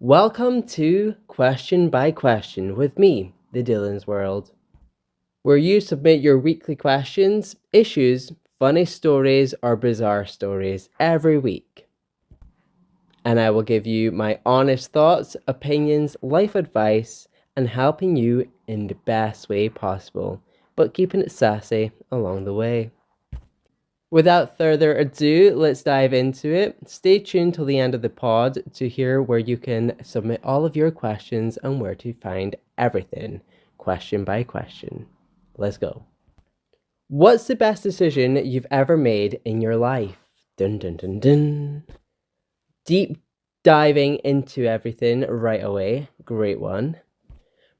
Welcome to Question by Question with me, TheDylansWorld, where you submit your weekly questions, issues, funny stories, or bizarre stories every week. And I will give you my honest thoughts, opinions, life advice, and helping you in the best way possible, but keeping it sassy along the way. Without further ado, let's dive into it. Stay tuned till the end of the pod to hear where you can submit all of your questions and where to find everything, question by question. Let's go. What's the best decision you've ever made in your life? Dun dun dun dun. Deep diving into everything right away. Great one.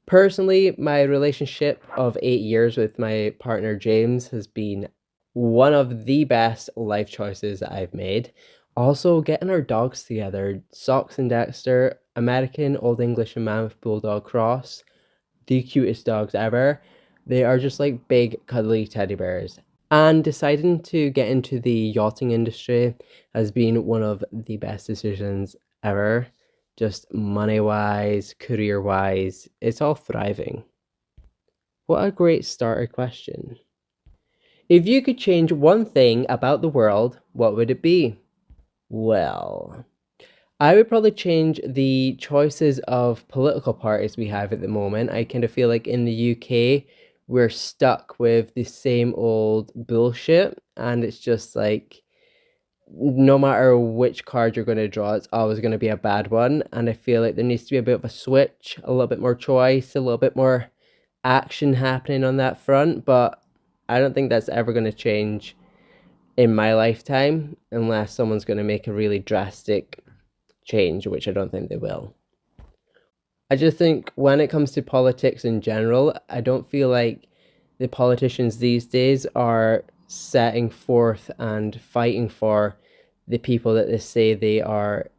Personally, my relationship of 8 years with my partner James has been one of the best life choices that I've made. Also, getting our dogs together, Socks and Dexter, American Old English and Mammoth Bulldog cross, the cutest dogs ever. They are just like big, cuddly teddy bears. And deciding to get into the yachting industry has been one of the best decisions ever. Just money-wise, career-wise, it's all thriving. What a great starter question. If you could change one thing about the world, what would it be? Well, I would probably change the choices of political parties we have at the moment. I kind of feel like in the UK, we're stuck with the same old bullshit, and it's just like no matter which card you're going to draw, it's always going to be a bad one. And I feel like there needs to be a bit of a switch, a little bit more choice, a little bit more action happening on that front. But I don't think that's ever going to change in my lifetime unless someone's going to make a really drastic change, which I don't think they will. I just think when it comes to politics in general, I don't feel like the politicians these days are setting forth and fighting for the people that they say they are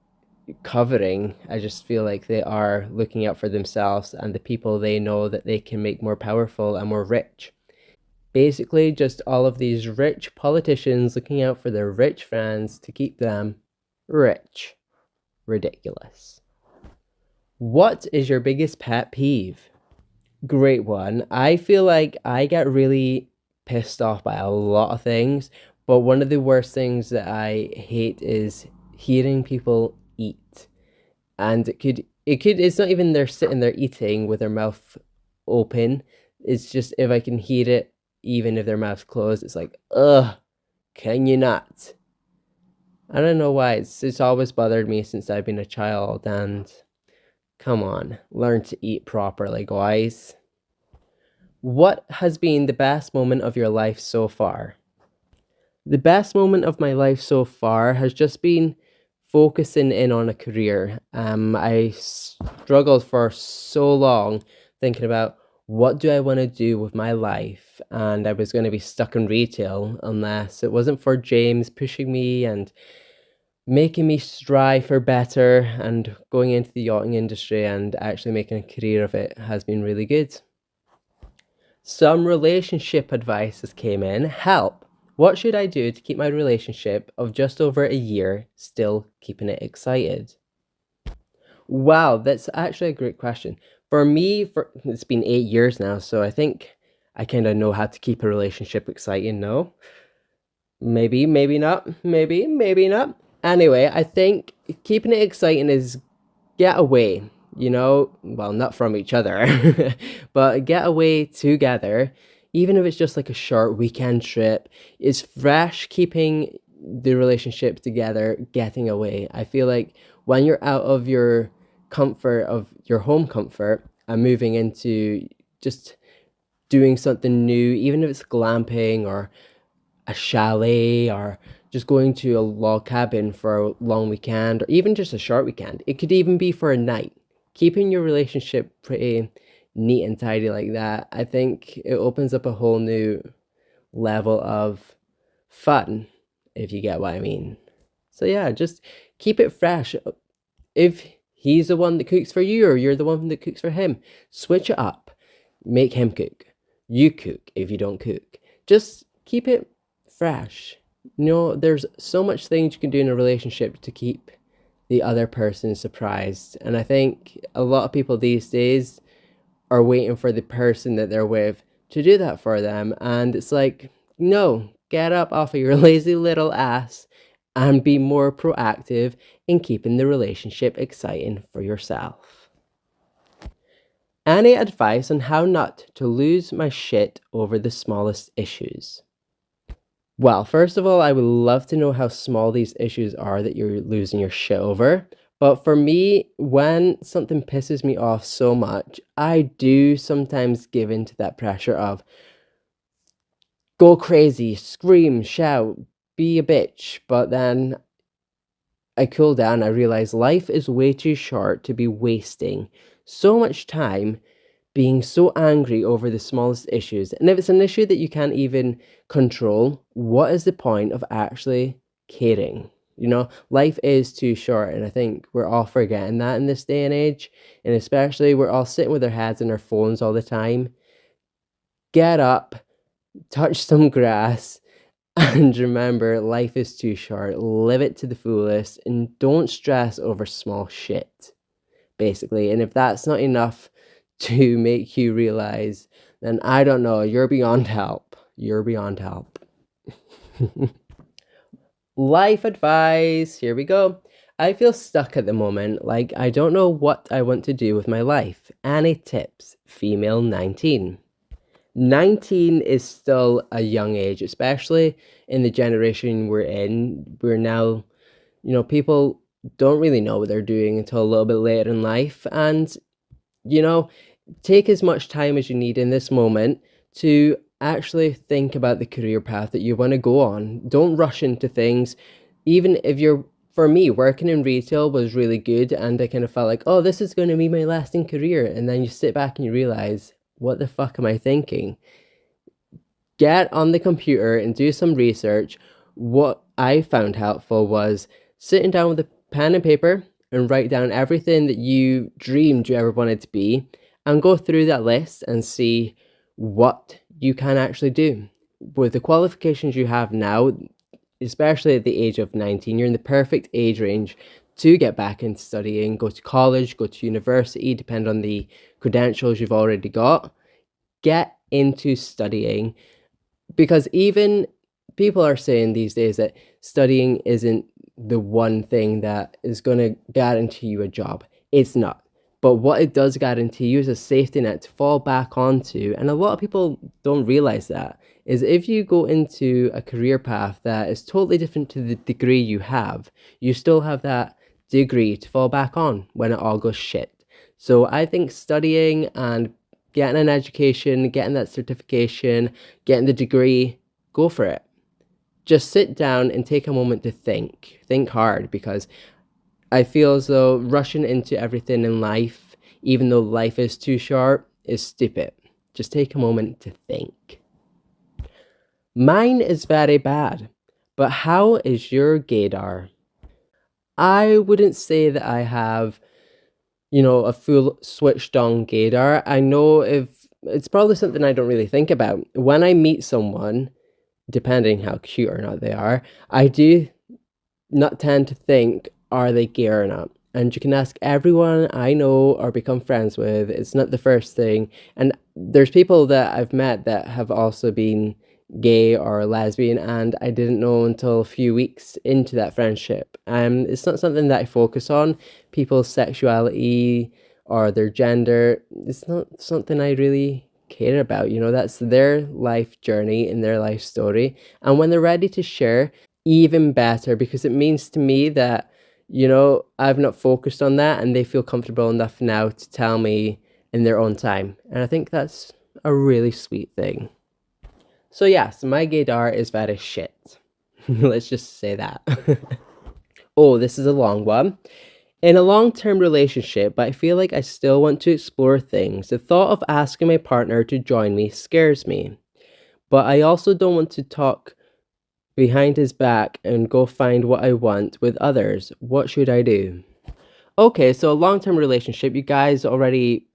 covering. I just feel like they are looking out for themselves and the people they know that they can make more powerful and more rich. Basically, just all of these rich politicians looking out for their rich friends to keep them rich. Ridiculous. What is your biggest pet peeve? Great one. I feel like I get really pissed off by a lot of things, but one of the worst things that I hate is hearing people eat. And it's not even they're sitting there eating with their mouth open. It's just if I can hear it, even if their mouth's closed, it's like, ugh, can you not? I don't know why. It's always bothered me since I've been a child, and come on, learn to eat properly, guys. What has been the best moment of your life so far? The best moment of my life so far has just been focusing in on a career. I struggled for so long thinking about what do I want to do with my life, and I was going to be stuck in retail unless it wasn't for James pushing me and making me strive for better, and going into the yachting industry and actually making a career of it has been really good. Some relationship advice has came in. Help. What should I do to keep my relationship of just over a year still keeping it excited? Wow, that's actually a great question. For me, it's been 8 years now, so I think I kind of know how to keep a relationship exciting. No, maybe not. Maybe not. Anyway, I think keeping it exciting is get away. Well, not from each other, but get away together, even if it's just like a short weekend trip. Is fresh, keeping the relationship together, getting away. I feel like when you're out of your comfort, of your home comfort, and moving into just doing something new, even if it's glamping or a chalet or just going to a log cabin for a long weekend or even just a short weekend. It could even be for a night. Keeping your relationship pretty neat and tidy like that, I think it opens up a whole new level of fun, if you get what I mean. So yeah, just keep it fresh. If he's the one that cooks for you or you're the one that cooks for him, switch it up. Make him cook. You cook if you don't cook. Just keep it fresh. There's so much things you can do in a relationship to keep the other person surprised. And I think a lot of people these days are waiting for the person that they're with to do that for them. And it's like, no, get up off of your lazy little ass and be more proactive in keeping the relationship exciting for yourself. Any advice on how not to lose my shit over the smallest issues? Well, first of all, I would love to know how small these issues are that you're losing your shit over. But for me, when something pisses me off so much, I do sometimes give in to that pressure of go crazy, scream, shout, be a bitch. But then I cool down, I realize life is way too short to be wasting so much time being so angry over the smallest issues. And if it's an issue that you can't even control, what is the point of actually caring? You know, life is too short, and I think we're all forgetting that in this day and age. And especially, we're all sitting with our heads in our phones all the time. Get up, touch some grass, and remember, life is too short. Live it to the fullest, and don't stress over small shit, basically. And if that's not enough to make you realize, then I don't know, you're beyond help. You're beyond help. Life advice, here we go. I feel stuck at the moment, like I don't know what I want to do with my life. Any tips? Female 19. 19 is still a young age, especially in the generation we're in. We're now, people don't really know what they're doing until a little bit later in life. And, take as much time as you need in this moment to actually think about the career path that you want to go on. Don't rush into things. Even if for me, working in retail was really good, and I kind of felt like, oh, this is going to be my lasting career. And then you sit back and you realize, what the fuck am I thinking? Get on the computer and do some research. What I found helpful was sitting down with a pen and paper and write down everything that you dreamed you ever wanted to be, and go through that list and see what you can actually do. With the qualifications you have now, especially at the age of 19, you're in the perfect age range to get back into studying, go to college, go to university, depend on the credentials you've already got. Get into studying, because even people are saying these days that studying isn't the one thing that is going to guarantee you a job. It's not. But what it does guarantee you is a safety net to fall back onto. And a lot of people don't realize that, is if you go into a career path that is totally different to the degree you have, you still have that degree to fall back on when it all goes shit. So I think studying and getting an education, getting that certification, getting the degree, go for it. Just sit down and take a moment to think. Think hard, because I feel as though rushing into everything in life, even though life is too short, is stupid. Just take a moment to think. Mine is very bad, but how is your gaydar? I wouldn't say that I have, a full switched on gaydar. I know if it's probably something I don't really think about. When I meet someone, depending how cute or not they are, I do not tend to think, are they gay or not? And you can ask everyone I know or become friends with. It's not the first thing. And there's people that I've met that have also been gay or lesbian, and I didn't know until a few weeks into that friendship. It's not something that I focus on. People's sexuality or their gender, it's not something I really care about. That's their life journey and their life story. And when they're ready to share, even better, because it means to me that, I've not focused on that, and they feel comfortable enough now to tell me in their own time. And I think that's a really sweet thing. So yes, my gaydar is very shit. Let's just say that. Oh, this is a long one. In a long-term relationship, but I feel like I still want to explore things. The thought of asking my partner to join me scares me. But I also don't want to talk behind his back and go find what I want with others. What should I do? Okay, so a long-term relationship, you guys already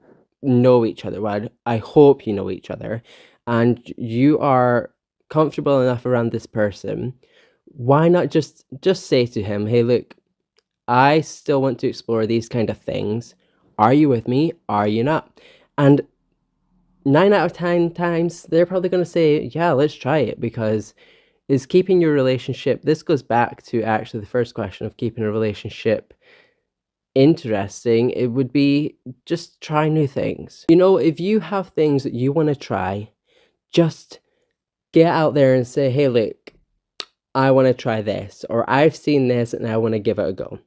know each other. Well, I hope you know each other, and you are comfortable enough around this person. Why not just say to him, hey, look, I still want to explore these kind of things. Are you with me? Are you not? And 9 out of 10 times, they're probably going to say, yeah, let's try it, because is keeping your relationship, this goes back to actually the first question of keeping a relationship interesting. It would be just try new things. You know, if you have things that you want to try, just get out there and say, hey, look, I want to try this, or I've seen this and I want to give it a go.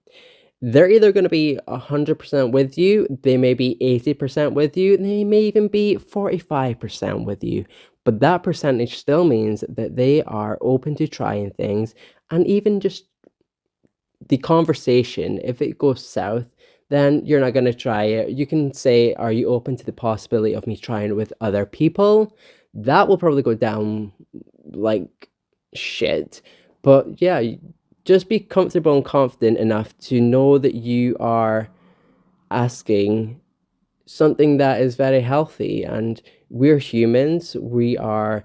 They're either going to be 100% with you, they may be 80% with you, they may even be 45% with you. But that percentage still means that they are open to trying things, and even just the conversation, if it goes south, then you're not going to try it. You can say, are you open to the possibility of me trying it with other people? That will probably go down like shit. But yeah, just be comfortable and confident enough to know that you are asking something that is very healthy. And we're humans. We are,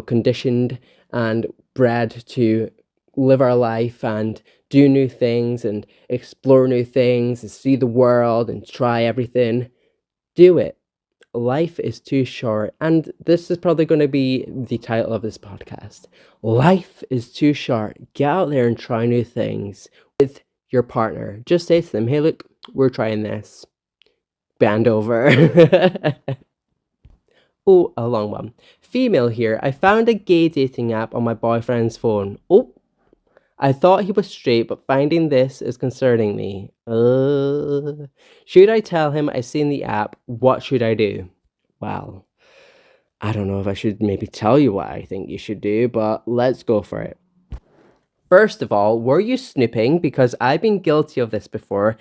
conditioned and bred to live our life and do new things and explore new things and see the world and try everything. Do it. Life is too short. And this is probably going to be the title of this podcast. Life is too short. Get out there and try new things with your partner. Just say to them, hey, look, we're trying this. Band over. Oh, a long one. Female here. I found a gay dating app on my boyfriend's phone. Oh, I thought he was straight, but finding this is concerning me. Should I tell him I've seen the app? What should I do? Well, I don't know if I should maybe tell you what I think you should do, but let's go for it. First of all, were you snooping? Because I've been guilty of this before,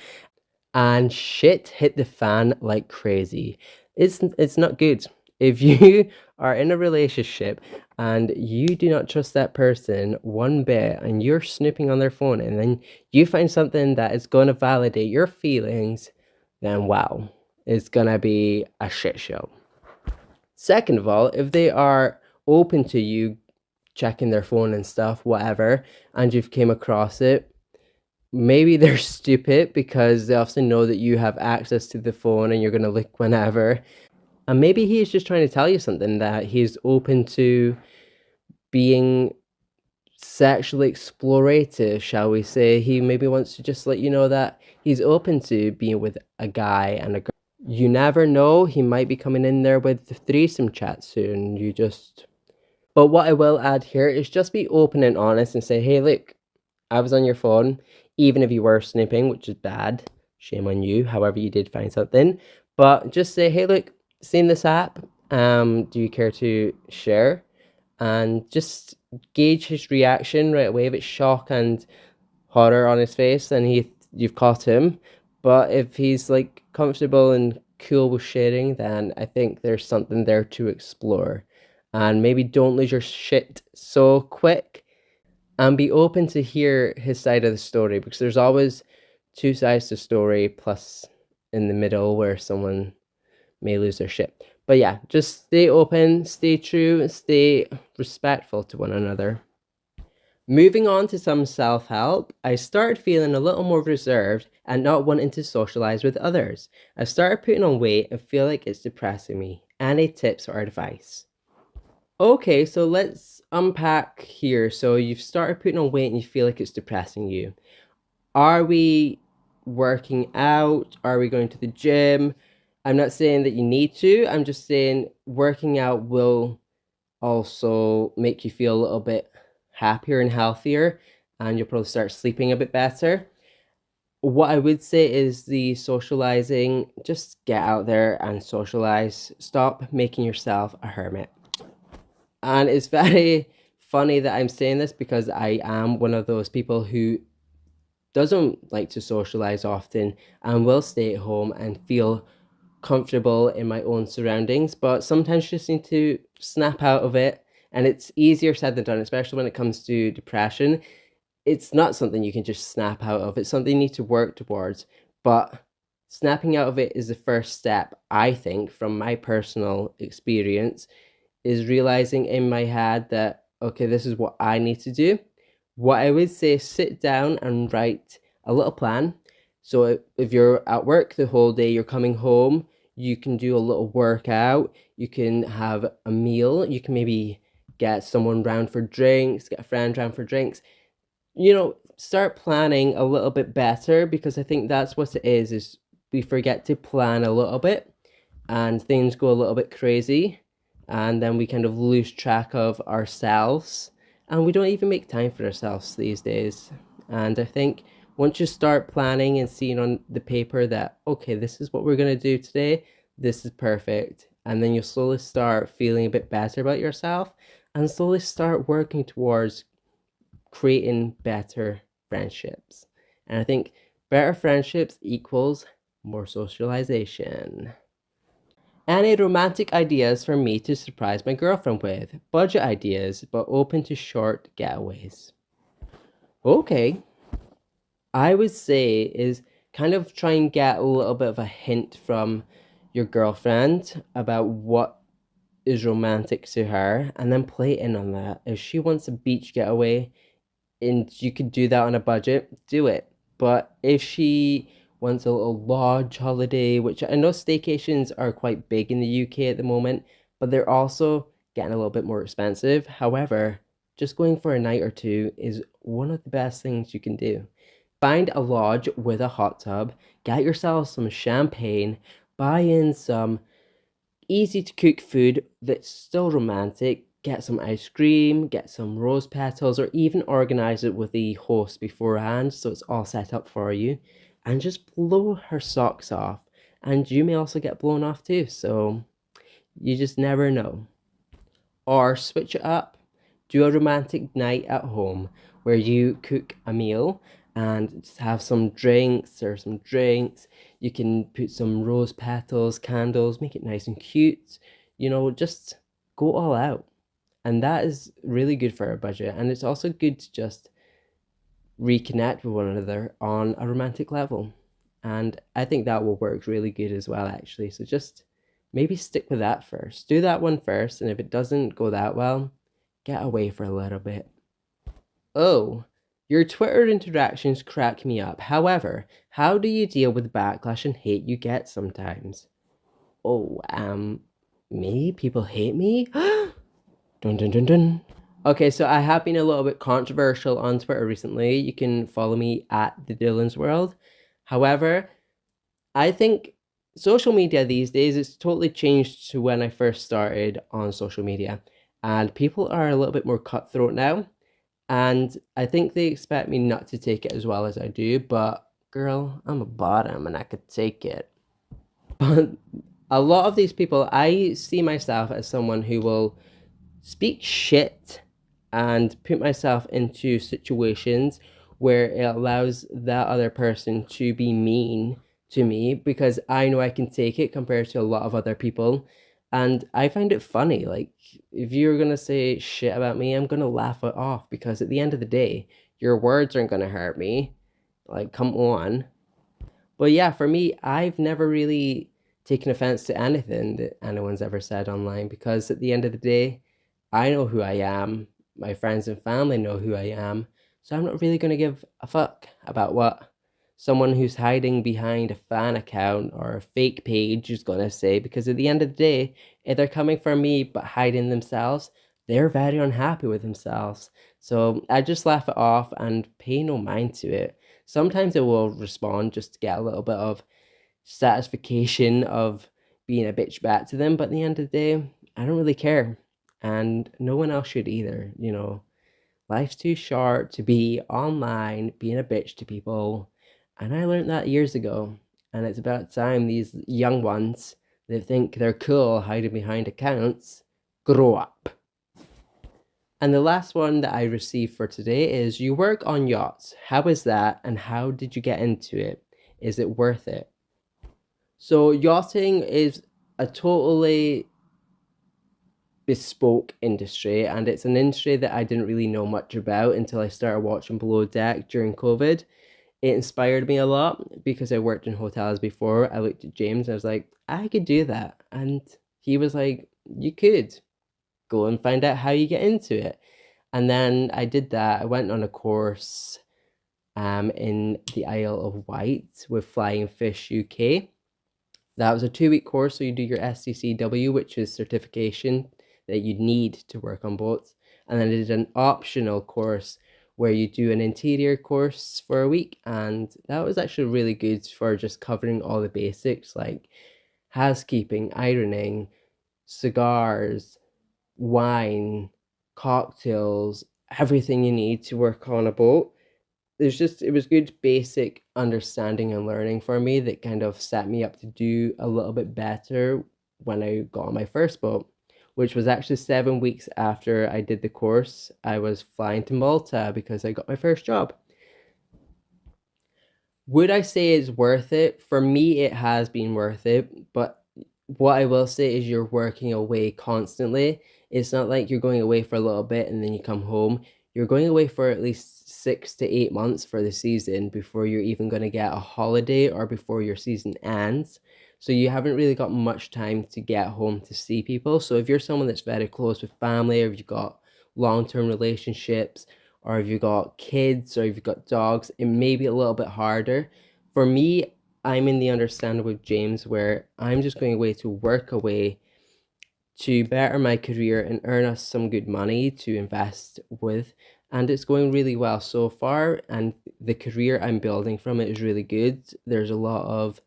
and shit hit the fan like crazy. It's not good. If you are in a relationship and you do not trust that person one bit, and you're snooping on their phone, and then you find something that is going to validate your feelings, then wow, it's going to be a shit show. Second of all, if they are open to you checking their phone and stuff, whatever, and you've came across it, maybe they're stupid because they often know that you have access to the phone and you're going to look whenever. And maybe he's just trying to tell you something, that he's open to being sexually explorative, shall we say. He maybe wants to just let you know that he's open to being with a guy and a girl. You never know, he might be coming in there with the threesome chat soon. But what I will add here is just be open and honest and say, hey, look, I was on your phone, even if you were snooping, which is bad. Shame on you. However, you did find something. But just say, hey, look, seen this app. Do you care to share? And just gauge his reaction right away. If it's shock and horror on his face, then you've caught him. But if he's like comfortable and cool with sharing, then I think there's something there to explore. And maybe don't lose your shit so quick, and be open to hear his side of the story, because there's always two sides to the story, plus in the middle where someone may lose their shit. But yeah, just stay open, stay true, and stay respectful to one another. Moving on to some self-help, I started feeling a little more reserved and not wanting to socialize with others. I started putting on weight and feel like it's depressing me. Any tips or advice? Okay, so let's unpack here. So you've started putting on weight and you feel like it's depressing you. Are we working out? Are we going to the gym? I'm not saying that you need to. I'm just saying working out will also make you feel a little bit happier and healthier, and you'll probably start sleeping a bit better. What I would say is the socializing, just get out there and socialize. Stop making yourself a hermit. And it's very funny that I'm saying this, because I am one of those people who doesn't like to socialize often and will stay at home and feel comfortable in my own surroundings. But sometimes you just need to snap out of it. And it's easier said than done, especially when it comes to depression. It's not something you can just snap out of. It's something you need to work towards. But snapping out of it is the first step, I think, from my personal experience, is realizing in my head that, okay, this is what I need to do. What I would say, sit down and write a little plan. So if you're at work the whole day, you're coming home, you can do a little workout, you can have a meal, you can maybe get someone round for drinks, get a friend round for drinks. Start planning a little bit better, because I think that's what it is we forget to plan a little bit and things go a little bit crazy, and then we kind of lose track of ourselves, and we don't even make time for ourselves these days. And I think once you start planning and seeing on the paper that, okay, this is what we're going to do today, this is perfect, and then you'll slowly start feeling a bit better about yourself and slowly start working towards creating better friendships. And I think better friendships equals more socialization. Any romantic ideas for me to surprise my girlfriend with? Budget ideas, but open to short getaways. Okay, I would say is kind of try and get a little bit of a hint from your girlfriend about what is romantic to her, and then play in on that. If she wants a beach getaway, and you could do that on a budget, do it. But if she wants a little lodge holiday, which I know staycations are quite big in the UK at the moment, but they're also getting a little bit more expensive. However, just going for a night or two is one of the best things you can do. Find a lodge with a hot tub, get yourself some champagne, buy in some easy to cook food that's still romantic. Get some ice cream, get some rose petals, or even organize it with the host beforehand so it's all set up for you. And just blow her socks off. And you may also get blown off too, so you just never know. Or switch it up. Do a romantic night at home where you cook a meal and just have some drinks or some drinks. You can put some rose petals, candles, make it nice and cute. Just go all out. And that is really good for our budget. And it's also good to just reconnect with one another on a romantic level. And I think that will work really good as well, actually. So just maybe stick with that first. Do that one first. And if it doesn't go that well, get away for a little bit. Oh, your Twitter interactions crack me up. However, how do you deal with backlash and hate you get sometimes? Oh, me? People hate me? Dun dun dun dun. Okay, so I have been a little bit controversial on Twitter recently. You can follow me at TheDylansWorld. However, I think social media these days is totally changed to when I first started on social media. And people are a little bit more cutthroat now. And I think they expect me not to take it as well as I do, but girl, I'm a bottom and I could take it. But a lot of these people, I see myself as someone who will speak shit and put myself into situations where it allows that other person to be mean to me, because I know I can take it compared to a lot of other people. And I find it funny. Like, if you're going to say shit about me, I'm going to laugh it off, because at the end of the day, your words aren't going to hurt me. Like, come on. But yeah, for me, I've never really taken offense to anything that anyone's ever said online, because at the end of the day, I know who I am. My friends and family know who I am. So I'm not really going to give a fuck about what someone who's hiding behind a fan account or a fake page is going to say, because at the end of the day, if they're coming for me but hiding themselves, they're very unhappy with themselves. So I just laugh it off and pay no mind to it. Sometimes I will respond just to get a little bit of satisfaction of being a bitch back to them, but at the end of the day, I don't really care. And no one else should either. Life's too short to be online being a bitch to people. And I learned that years ago. And it's about time these young ones that think they're cool hiding behind accounts grow up. And the last one that I received for today is, you work on yachts. How is that? And how did you get into it? Is it worth it? So yachting is a totally bespoke industry, and it's an industry that I didn't really know much about until I started watching Below Deck during COVID. It inspired me a lot because I worked in hotels before. I looked at James and I was like, I could do that. And he was like, you could go and find out how you get into it. And then I did that. I went on a course in the Isle of Wight with Flying Fish UK. That was a 2-week course, so you do your SCCW, which is certification that you need to work on boats. And then I did an optional course where you do an interior course for a week, and that was actually really good for just covering all the basics like housekeeping, ironing, cigars, wine, cocktails, everything you need to work on a boat. It was good basic understanding and learning for me that kind of set me up to do a little bit better when I got on my first boat, which was actually 7 weeks after I did the course. I was flying to Malta because I got my first job. Would I say it's worth it? For me, it has been worth it, but what I will say is you're working away constantly. It's not like you're going away for a little bit and then you come home. You're going away for at least 6 to 8 months for the season before you're even going to get a holiday or before your season ends. So you haven't really got much time to get home to see people. So if you're someone that's very close with family, or if you've got long-term relationships, or if you've got kids, or if you've got dogs, it may be a little bit harder. For me, I'm in the understanding with James where I'm just going away to work away to better my career and earn us some good money to invest with. And it's going really well so far. And the career I'm building from it is really good. There's a lot of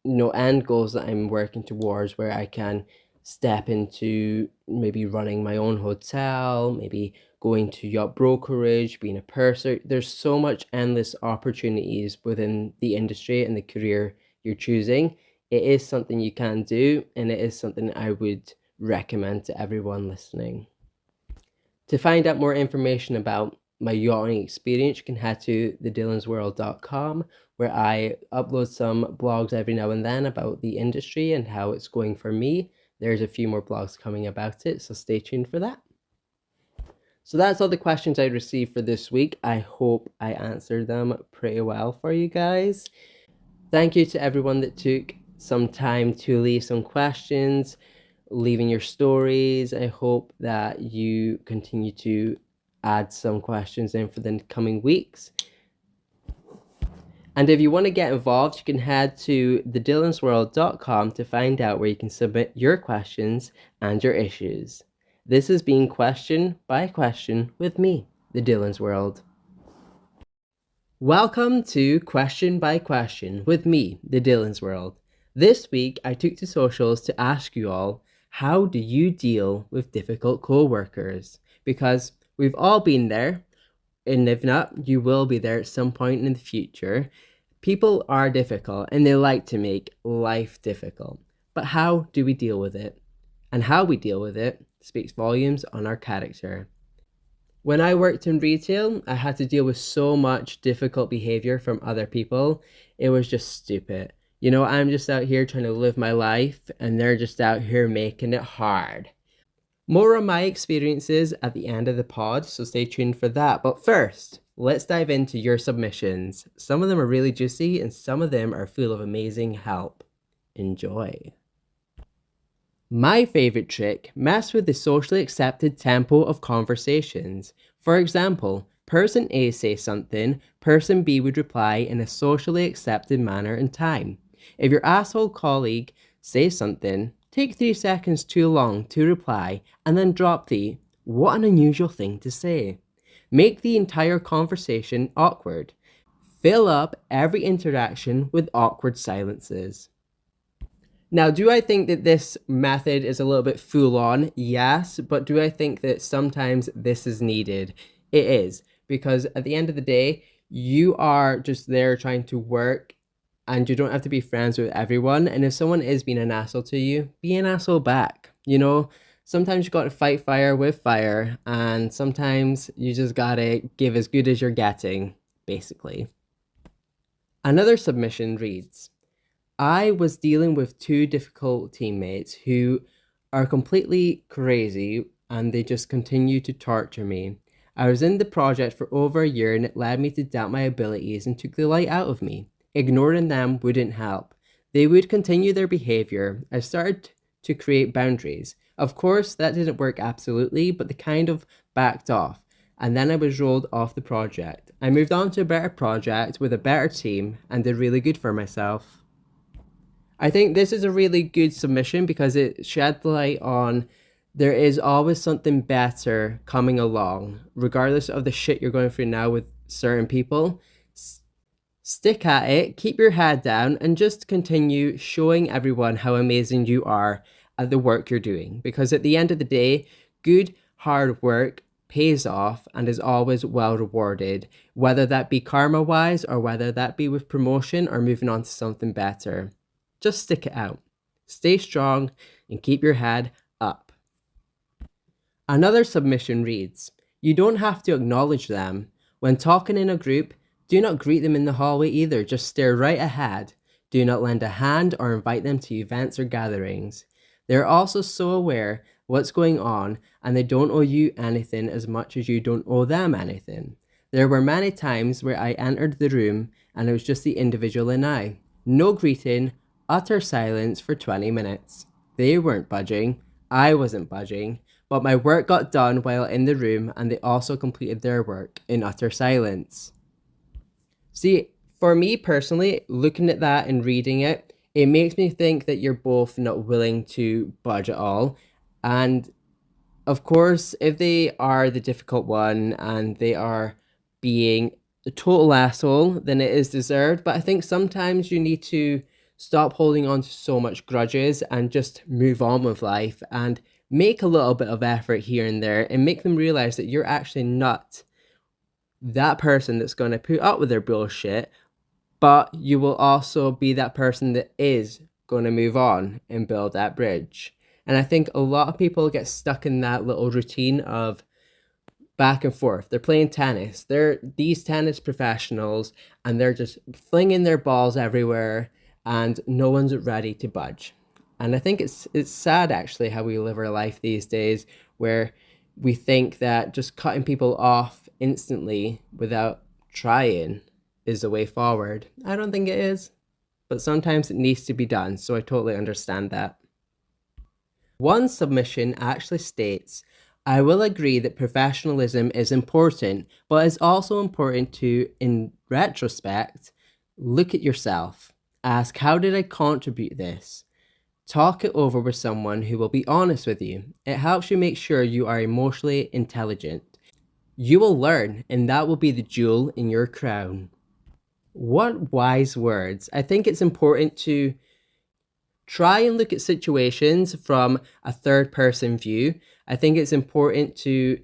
end goals that I'm working towards where I can step into maybe running my own hotel, maybe going to yacht brokerage, being a purser. There's so much endless opportunities within the industry and the career you're choosing. It is something you can do, and it is something I would recommend to everyone listening. To find out more information about my yachting experience, you can head to TheDylansWorld.com, where I upload some blogs every now and then about the industry and how it's going for me. There's a few more blogs coming about it, so stay tuned for that. So that's all the questions I received for this week. I hope I answered them pretty well for you guys. Thank you to everyone that took some time to leave some questions, leaving your stories. I hope that you continue to add some questions in for the coming weeks. And if you want to get involved, you can head to TheDylansWorld.com to find out where you can submit your questions and your issues. This has been Question by Question with me, The Dylan's World. Welcome to Question by Question with me, The Dylan's World. This week, I took to socials to ask you all, how do you deal with difficult co-workers? Because we've all been there, and if not, you will be there at some point in the future. People are difficult and they like to make life difficult. But how do we deal with it? And how we deal with it speaks volumes on our character. When I worked in retail, I had to deal with so much difficult behavior from other people. It was just stupid. I'm just out here trying to live my life and they're just out here making it hard. More on my experiences at the end of the pod, so stay tuned for that. But first, let's dive into your submissions. Some of them are really juicy and some of them are full of amazing help. Enjoy. My favorite trick, mess with the socially accepted tempo of conversations. For example, person A says something, person B would reply in a socially accepted manner and time. If your asshole colleague says something, take 3 seconds too long to reply and then drop the "what an unusual thing to say." Make the entire conversation awkward. Fill up every interaction with awkward silences. Now, do I think that this method is a little bit full on? Yes, but do I think that sometimes this is needed? It is, because at the end of the day, you are just there trying to work and you don't have to be friends with everyone. And if someone is being an asshole to you, be an asshole back. Sometimes you got to fight fire with fire, and sometimes you just got to give as good as you're getting, basically. Another submission reads, I was dealing with 2 difficult teammates who are completely crazy and they just continue to torture me. I was in the project for over a year and it led me to doubt my abilities and took the light out of me. Ignoring them wouldn't help. They would continue their behavior. I started to create boundaries. Of course, that didn't work absolutely, but they kind of backed off. and then I was rolled off the project. I moved on to a better project with a better team and did really good for myself. I think this is a really good submission because it shed light on there is always something better coming along, regardless of the shit you're going through now with certain people. Stick at it, keep your head down, and just continue showing everyone how amazing you are at the work you're doing. Because at the end of the day, good hard work pays off and is always well rewarded, whether that be karma-wise or whether that be with promotion or moving on to something better. Just stick it out. Stay strong and keep your head up. Another submission reads, you don't have to acknowledge them. When talking in a group, do not greet them in the hallway either, just stare right ahead. Do not lend a hand or invite them to events or gatherings. They're also so aware what's going on and they don't owe you anything as much as you don't owe them anything. There were many times where I entered the room and it was just the individual and I. No greeting, utter silence for 20 minutes. They weren't budging, I wasn't budging, but my work got done while in the room and they also completed their work in utter silence. See, for me personally, looking at that and reading it, it makes me think that you're both not willing to budge at all. And of course, if they are the difficult one and they are being a total asshole, then it is deserved. But I think sometimes you need to stop holding on to so much grudges and just move on with life and make a little bit of effort here and there and make them realize that you're actually not that person that's going to put up with their bullshit, but you will also be that person that is going to move on and build that bridge. And I think a lot of people get stuck in that little routine of back and forth. They're playing tennis. They're these tennis professionals and they're just flinging their balls everywhere and no one's ready to budge. And I think it's sad actually how we live our life these days where we think that just cutting people off instantly without trying is the way forward. I don't think it is, but sometimes it needs to be done, so I totally understand that. One submission actually states, I will agree that professionalism is important, but it's also important to, in retrospect, look at yourself. Ask, how did I contribute this? Talk it over with someone who will be honest with you. It helps you make sure you are emotionally intelligent. You will learn, and that will be the jewel in your crown. What wise words. I think it's important to try and look at situations from a third-person view. I think it's important to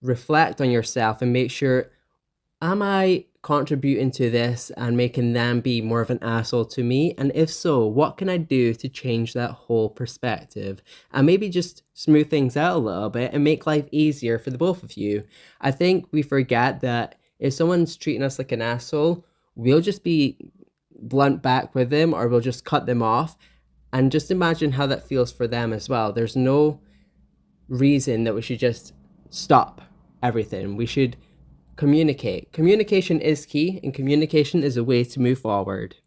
reflect on yourself and make sure, am I contributing to this and making them be more of an asshole to me? And if so, what can I do to change that whole perspective? And maybe just smooth things out a little bit and make life easier for the both of you. I think we forget that if someone's treating us like an asshole, we'll just be blunt back with them or we'll just cut them off. And just imagine how that feels for them as well. There's no reason that we should just stop everything. We should communicate. Communication is key, and communication is a way to move forward.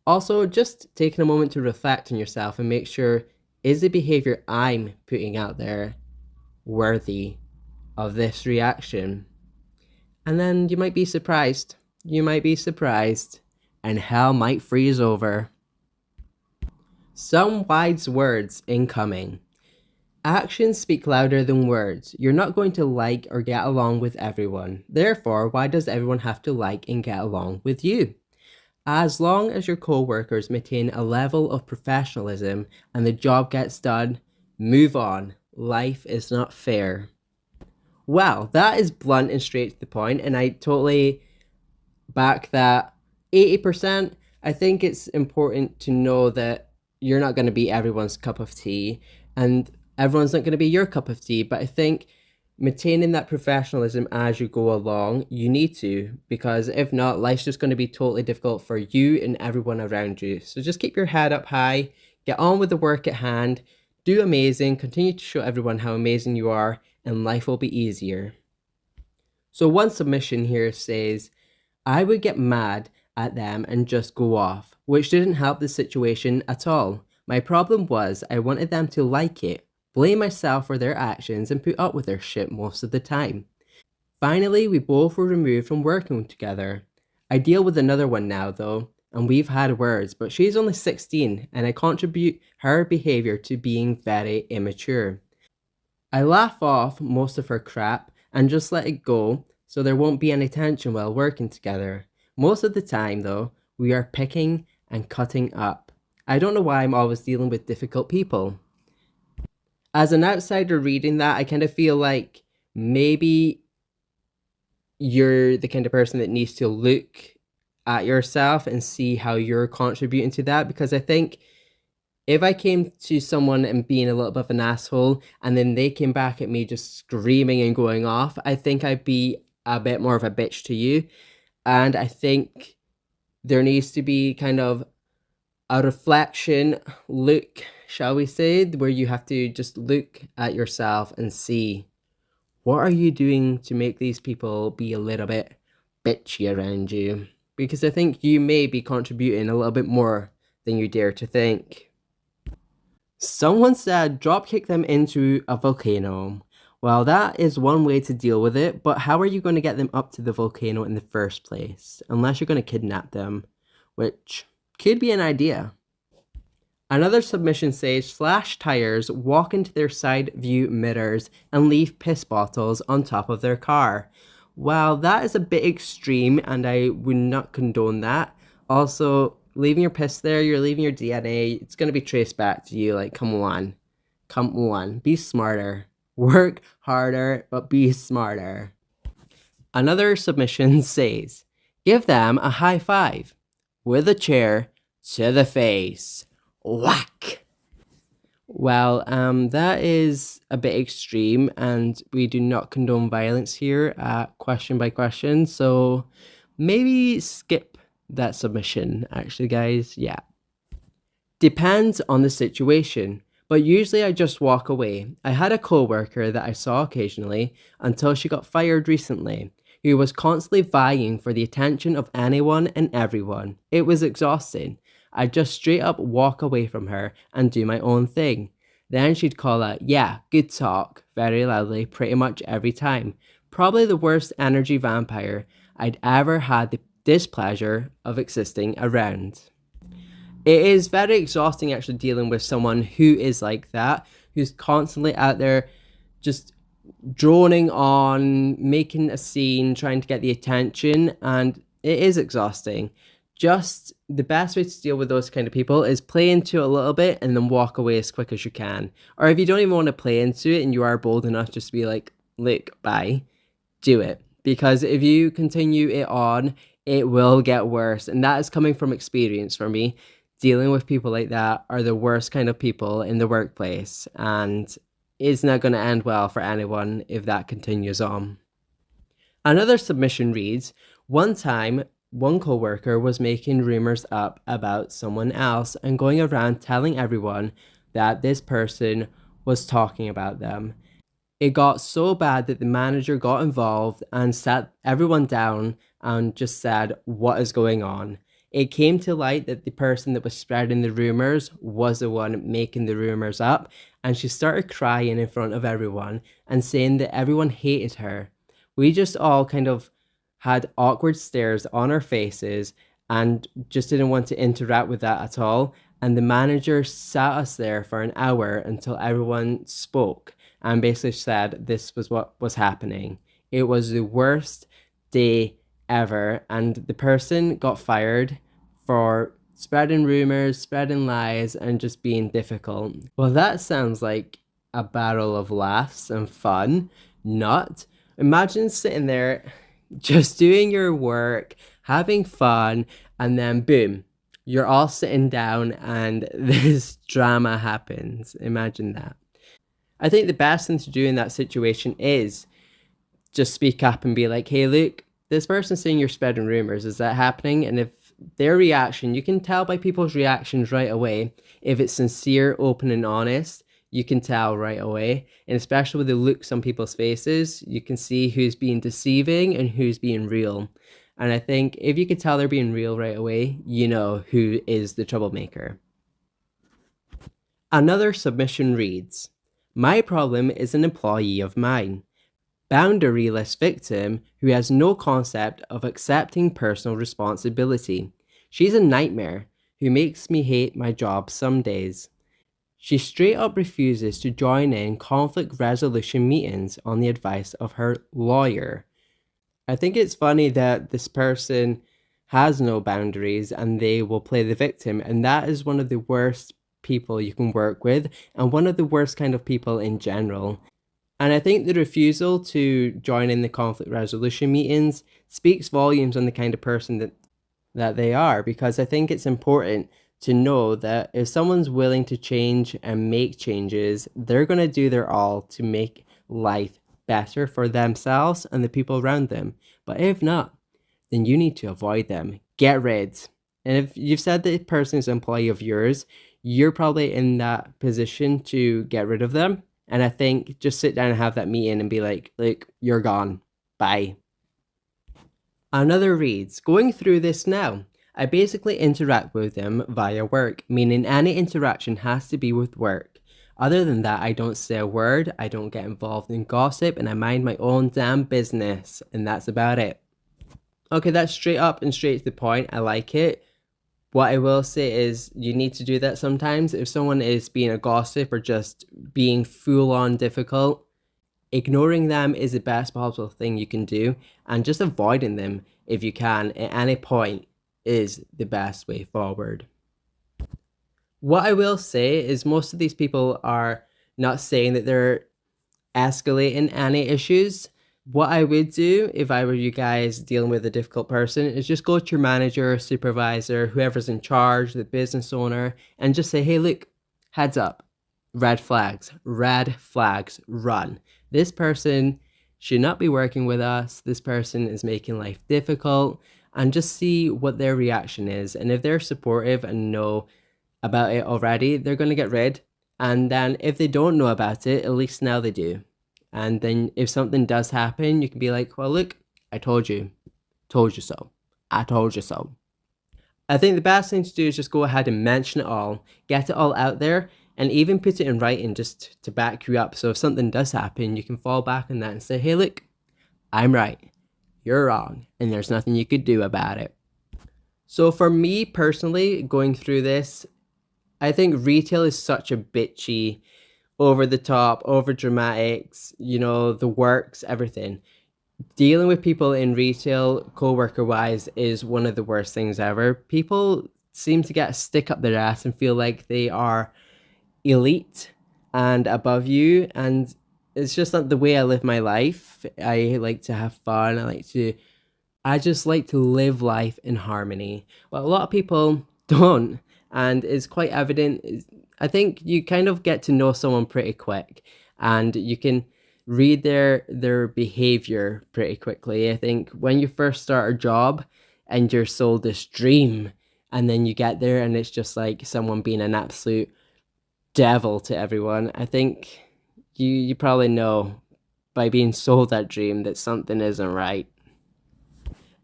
Also, just taking a moment to reflect on yourself and make sure, is the behavior I'm putting out there worthy of this reaction? And then you might be surprised. You might be surprised, and hell might freeze over. Some wise words incoming. Actions speak louder than words. You're not going to like or get along with everyone. Therefore, why does everyone have to like and get along with you? As long as your co-workers maintain a level of professionalism and the job gets done, move on. Life is not fair. Wow, that is blunt and straight to the point, and I totally back that. 80%, I think it's important to know that you're not going to be everyone's cup of tea, and everyone's not going to be your cup of tea, but I think maintaining that professionalism as you go along, you need to, because if not, life's just going to be totally difficult for you and everyone around you. So just keep your head up high, get on with the work at hand, do amazing, continue to show everyone how amazing you are, and life will be easier. So one submission here says, I would get mad at them and just go off, which didn't help the situation at all. My problem was I wanted them to like it, blame myself for their actions and put up with their shit most of the time. Finally, we both were removed from working together. I deal with another one now, though, and we've had words, but she's only 16, and I contribute her behaviour to being very immature. I laugh off most of her crap and just let it go so there won't be any tension while working together. Most of the time, though, we are picking and cutting up. I don't know why I'm always dealing with difficult people. As an outsider reading that, I kind of feel like maybe you're the kind of person that needs to look at yourself and see how you're contributing to that, because I think if I came to someone and being a little bit of an asshole and then they came back at me just screaming and going off, I think I'd be a bit more of a bitch to you. And I think there needs to be kind of a reflection look, shall we say, where you have to just look at yourself and see what are you doing to make these people be a little bit bitchy around you? Because I think you may be contributing a little bit more than you dare to think. Someone said dropkick them into a volcano. Well, that is one way to deal with it, but how are you going to get them up to the volcano in the first place? Unless you're going to kidnap them, which could be an idea. Another submission says slash tires, walk into their side view mirrors, and leave piss bottles on top of their car. Well, that is a bit extreme, and I would not condone that. Also, leaving your piss there, you're leaving your DNA, it's going to be traced back to you. Like, come on, be smarter. Work harder, but be smarter. Another submission says, give them a high five with a chair to the face. Whack! Well, that is a bit extreme, and we do not condone violence here at Question by Question, so maybe skip that submission, actually, guys. Yeah. Depends on the situation, but usually I just walk away. I had a coworker that I saw occasionally until she got fired recently, who was constantly vying for the attention of anyone and everyone. It was exhausting. I'd just straight up walk away from her and do my own thing. Then she'd call out, yeah, good talk, very loudly, pretty much every time. Probably the worst energy vampire I'd ever had the displeasure of existing around. It is very exhausting actually dealing with someone who is like that, who's constantly out there just droning on, making a scene, trying to get the attention, and it is exhausting. Just the best way to deal with those kind of people is play into it a little bit and then walk away as quick as you can. Or if you don't even want to play into it and you are bold enough just to be like, look, bye, do it. Because if you continue it on, it will get worse. And that is coming from experience for me. Dealing with people like that are the worst kind of people in the workplace. And it's not going to end well for anyone if that continues on. Another submission reads, one time, one coworker was making rumors up about someone else and going around telling everyone that this person was talking about them. It got so bad that the manager got involved and sat everyone down and just said, what is going on? It came to light that the person that was spreading the rumors was the one making the rumors up, and she started crying in front of everyone and saying that everyone hated her. We just all kind of had awkward stares on our faces and just didn't want to interact with that at all. And the manager sat us there for an hour until everyone spoke and basically said this was what was happening. It was the worst day ever, and the person got fired for spreading rumors, spreading lies, and just being difficult. Well, that sounds like a barrel of laughs and fun. Not. Imagine sitting there just doing your work, having fun, and then boom, you're all sitting down and this drama happens. Imagine that. I think the best thing to do in that situation is just speak up and be like, hey, look, this person's saying you're spreading rumors. Is that happening? And if their reaction, you can tell by people's reactions right away. If it's sincere, open, and honest, you can tell right away. And especially with the looks on people's faces, you can see who's being deceiving and who's being real. And I think if you can tell they're being real right away, you know who is the troublemaker. Another submission reads, my problem is an employee of mine. boundaryless victim who has no concept of accepting personal responsibility. She's a nightmare who makes me hate my job some days. She straight up refuses to join in conflict resolution meetings on the advice of her lawyer. I think it's funny that this person has no boundaries and they will play the victim, and that is one of the worst people you can work with and one of the worst kind of people in general. And I think the refusal to join in the conflict resolution meetings speaks volumes on the kind of person that they are, because I think it's important to know that if someone's willing to change and make changes, they're going to do their all to make life better for themselves and the people around them. But if not, then you need to avoid them. Get rid. And if you've said that person is an employee of yours, you're probably in that position to get rid of them. And I think just sit down and have that meeting and be like, look, you're gone. Bye. Another reads, going through this now. I basically interact with them via work, meaning any interaction has to be with work. Other than that, I don't say a word, I don't get involved in gossip, and I mind my own damn business. And that's about it. Okay, that's straight up and straight to the point. I like it. What I will say is you need to do that sometimes. If someone is being a gossip or just being full on difficult, ignoring them is the best possible thing you can do, and just avoiding them if you can at any point is the best way forward. What I will say is most of these people are not saying that they're escalating any issues. What I would do if I were you guys dealing with a difficult person is just go to your manager, supervisor, whoever's in charge, the business owner, and just say, hey, look, heads up, red flags, run. This person should not be working with us. This person is making life difficult, and just see what their reaction is. And if they're supportive and know about it already, they're going to get rid. And then if they don't know about it, at least now they do. And then if something does happen, you can be like, well, look, I told you so. I told you so. I think the best thing to do is just go ahead and mention it all, get it all out there, and even put it in writing just to back you up. So if something does happen, you can fall back on that and say, hey, look, I'm right, you're wrong, and there's nothing you could do about it. So for me personally, going through this, I think retail is such a bitchy, over the top, over dramatics, the works, everything. Dealing with people in retail, co-worker wise, is one of the worst things ever. People seem to get a stick up their ass and feel like they are elite and above you, and it's just not the way I live my life. I like to have fun. I just like to live life in harmony. But a lot of people don't, and it's quite evident. I think you kind of get to know someone pretty quick, and you can read their behavior pretty quickly. I think when you first start a job and you're sold this dream, and then you get there and it's just like someone being an absolute devil to everyone, I think you probably know by being sold that dream that something isn't right.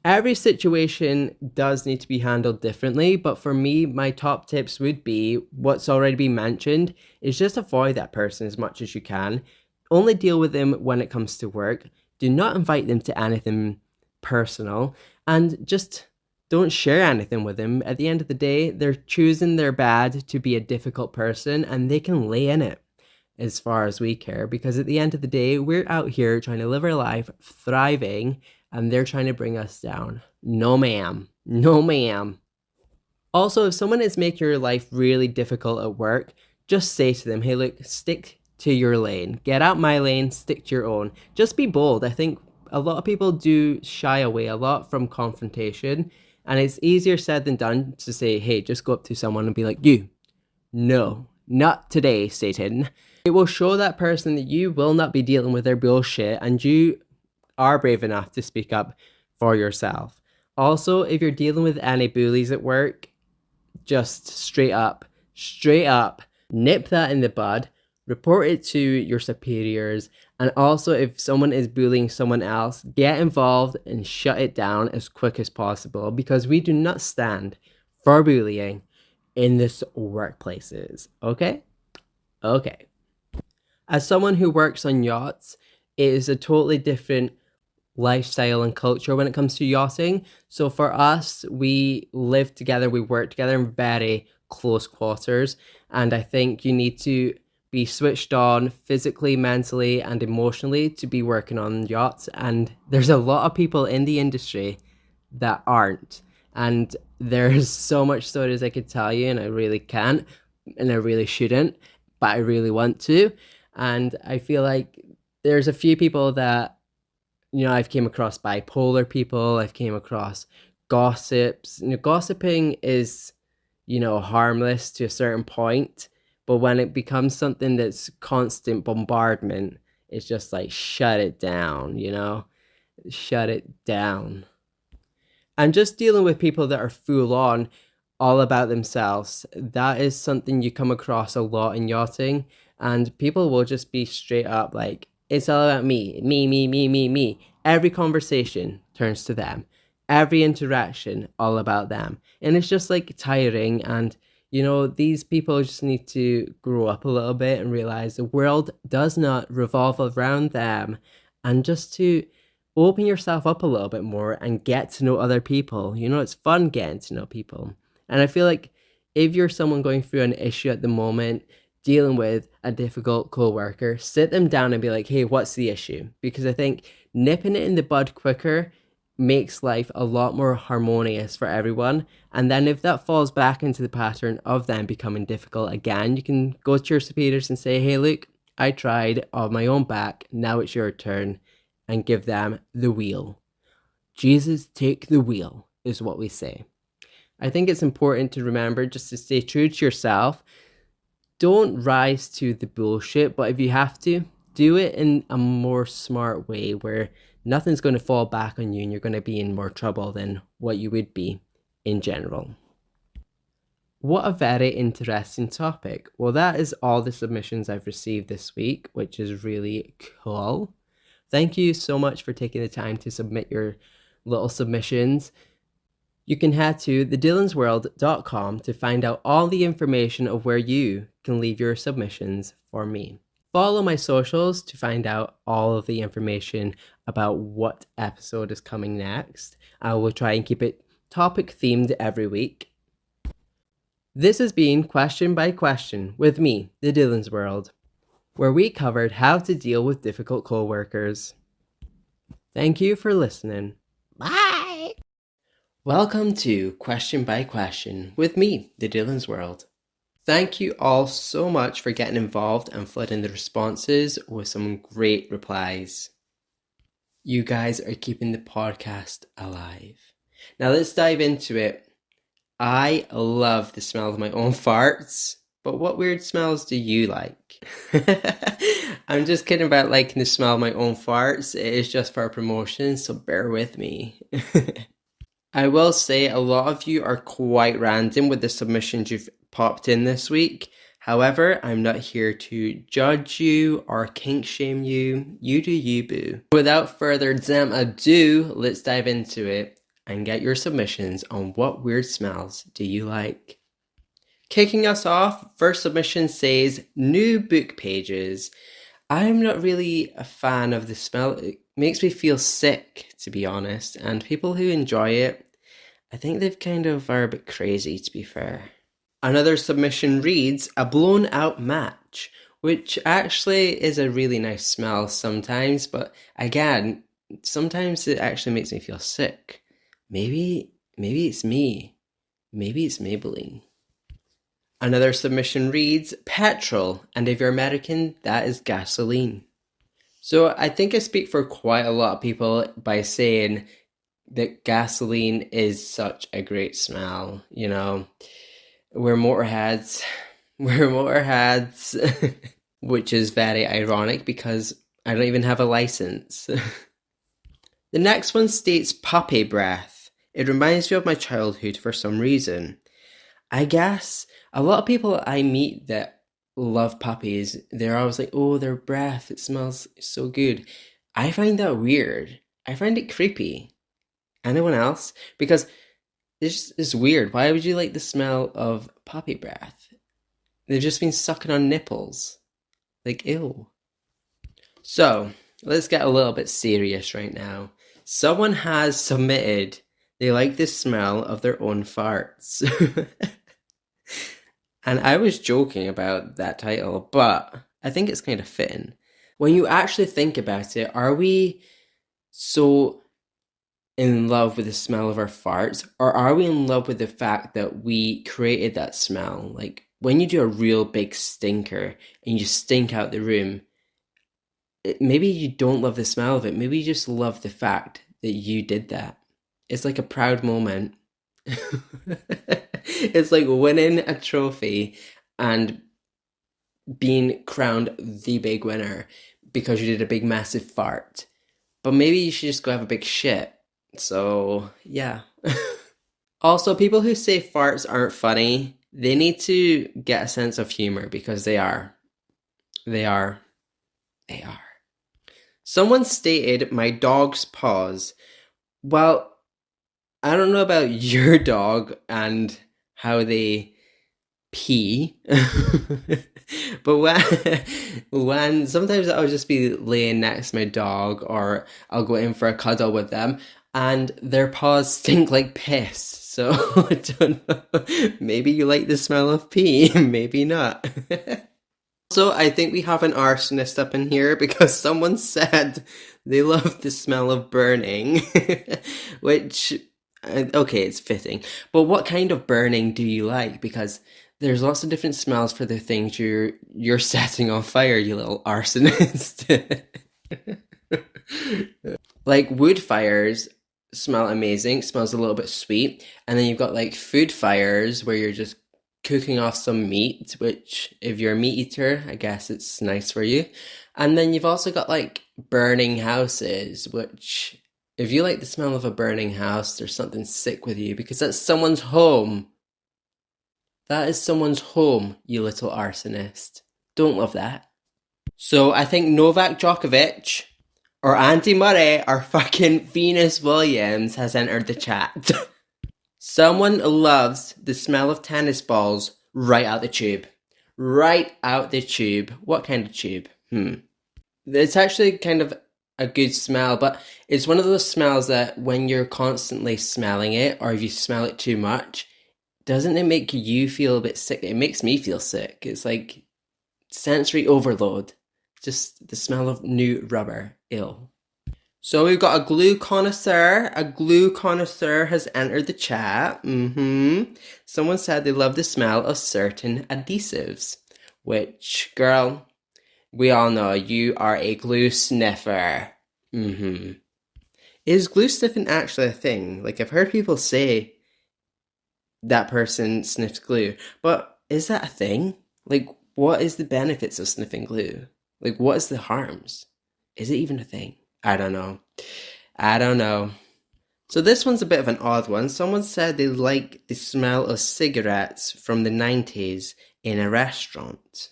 Every situation does need to be handled differently, but for me, my top tips would be what's already been mentioned is just avoid that person as much as you can. Only deal with them when it comes to work. Do not invite them to anything personal, and just don't share anything with them. At the end of the day, they're choosing their bad to be a difficult person, and they can lay in it as far as we care, because at the end of the day, we're out here trying to live our life, thriving, and they're trying to bring us down. No ma'am. No ma'am. Also, if someone is making your life really difficult at work, just say to them, hey, look, stick to your lane. Get out my lane, stick to your own. Just be bold. I think a lot of people do shy away a lot from confrontation, and it's easier said than done to say, hey, just go up to someone and be like, you, no, not today, Satan. It will show that person that you will not be dealing with their bullshit, and you are brave enough to speak up for yourself. Also, if you're dealing with any bullies at work, just straight up, nip that in the bud, report it to your superiors, and also if someone is bullying someone else, get involved and shut it down as quick as possible, because we do not stand for bullying in this workplaces, okay? Okay. As someone who works on yachts, it is a totally different lifestyle and culture when it comes to yachting. So for us, we live together, we work together in very close quarters, and I think you need to be switched on physically, mentally, and emotionally to be working on yachts. And there's a lot of people in the industry that aren't. And there's so much stories I could tell you, and I really can't, and I really shouldn't, but I really want to. And I feel like there's a few people that, I've came across bipolar people, I've came across gossips. Gossiping is, harmless to a certain point, but when it becomes something that's constant bombardment, it's just like shut it down, shut it down. And just dealing with people that are full on all about themselves, that is something you come across a lot in yachting. And people will just be straight up like, it's all about me, me, me, me, me, me. Every conversation turns to them. Every interaction, all about them. And it's just like tiring. And, these people just need to grow up a little bit and realize the world does not revolve around them. And just to open yourself up a little bit more and get to know other people. It's fun getting to know people. And I feel like if you're someone going through an issue at the moment, dealing with a difficult coworker, sit them down and be like, hey, what's the issue? Because I think nipping it in the bud quicker makes life a lot more harmonious for everyone. And then if that falls back into the pattern of them becoming difficult again, you can go to your superiors and say, hey, look, I tried on my own back. Now it's your turn. And give them the wheel. Jesus, take the wheel, is what we say. I think it's important to remember just to stay true to yourself. Don't rise to the bullshit, but if you have to, do it in a more smart way where nothing's going to fall back on you and you're going to be in more trouble than what you would be in general. What a very interesting topic. Well, that is all the submissions I've received this week, which is really cool. Thank you so much for taking the time to submit your little submissions. You can head to TheDylansWorld.com to find out all the information of where you can leave your submissions for me. Follow my socials to find out all of the information about what episode is coming next. I will try and keep it topic themed every week. This has been Question by Question with me, The Dylan's World, where we covered how to deal with difficult co-workers. Thank you for listening. Bye! Welcome to Question by Question with me, The Dylan's World. Thank you all so much for getting involved and flooding the responses with some great replies. You guys are keeping the podcast alive. Now let's dive into it. I love the smell of my own farts. But what weird smells do you like? I'm just kidding about liking the smell of my own farts. It is just for a promotion, so bear with me. I will say a lot of you are quite random with the submissions you've popped in this week. However, I'm not here to judge you or kink shame you. You do you, boo. Without further ado, let's dive into it and get your submissions on what weird smells do you like. Kicking us off, first submission says, new book pages. I'm not really a fan of the smell. It makes me feel sick, to be honest. And people who enjoy it, I think they've kind of are a bit crazy, to be fair. Another submission reads, a blown out match, which actually is a really nice smell sometimes. But again, sometimes it actually makes me feel sick. Maybe it's me. Maybe it's Maybelline. Another submission reads, petrol, and if you're American, that is gasoline. So I think I speak for quite a lot of people by saying that gasoline is such a great smell, We're motorheads, which is very ironic because I don't even have a license. The next one states puppy breath. It reminds me of my childhood for some reason. I guess a lot of people I meet that love puppies, they're always like, oh, their breath, it smells so good. I find that weird. I find it creepy. Anyone else? Because it's weird. Why would you like the smell of puppy breath? They've just been sucking on nipples. Like, ew. So, Let's get a little bit serious right now. Someone has submitted they like the smell of their own farts. And I was joking about that title, but I think it's kind of fitting. When you actually think about it, are we so in love with the smell of our farts, or are we in love with the fact that we created that smell? Like when you do a real big stinker and you stink out the room, maybe you don't love the smell of it. Maybe you just love the fact that you did that. It's like a proud moment. It's like winning a trophy and being crowned the big winner because you did a big massive fart. But maybe you should just go have a big shit. So, yeah. Also, people who say farts aren't funny, they need to get a sense of humor because they are. They are. They are. Someone stated my dog's paws. Well, I don't know about your dog and how they pee, but when sometimes I'll just be laying next to my dog or I'll go in for a cuddle with them and their paws stink like piss. So I don't know. Maybe you like the smell of pee, maybe not. So I think we have an arsonist up in here because someone said they love the smell of burning, which, okay, it's fitting. But what kind of burning do you like? Because there's lots of different smells for the things you're setting on fire, you little arsonist. Like wood fires smell amazing, smells a little bit sweet, and then you've got like food fires where you're just cooking off some meat, which if you're a meat eater, I guess it's nice for you. And then you've also got like burning houses, which if you like the smell of a burning house, there's something sick with you because that's someone's home. That is someone's home, you little arsonist. Don't love that. So I think Novak Djokovic or Andy Murray or fucking Venus Williams has entered the chat. Someone loves the smell of tennis balls right out the tube. Right out the tube. What kind of tube? It's actually kind of a good smell, but it's one of those smells that when you're constantly smelling it, or if you smell it too much, doesn't it make you feel a bit sick? It makes me feel sick. It's like sensory overload. Just the smell of new rubber. Ill. So we've got a glue connoisseur. A glue connoisseur has entered the chat. Someone said they love the smell of certain adhesives. Which, girl, we all know you are a glue sniffer. Is glue sniffing actually a thing? Like, I've heard people say that person sniffs glue, but is that a thing? Like, what is the benefits of sniffing glue? Like, what is the harms? Is it even a thing? I don't know. So this one's a bit of an odd one. Someone said they like the smell of cigarettes from the 90s in a restaurant.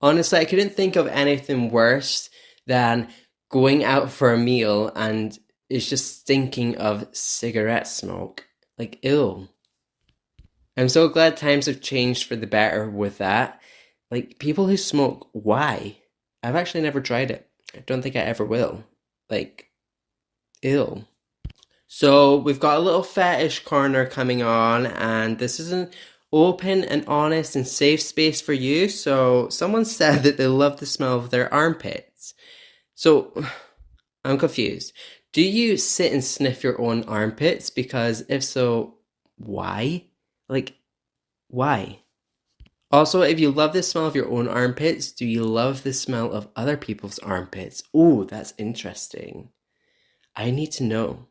Honestly, I couldn't think of anything worse than going out for a meal and it's just stinking of cigarette smoke. Like, ew. I'm so glad times have changed for the better with that. Like, people who smoke, why? I've actually never tried it. I don't think I ever will. Like, ew. So we've got a little fetish corner coming on, and this is an open and honest and safe space for you. So someone said that they love the smell of their armpits. So I'm confused. Do you sit and sniff your own armpits? Because if so, why? Like, why? Also, if you love the smell of your own armpits, do you love the smell of other people's armpits? Ooh, that's interesting. I need to know.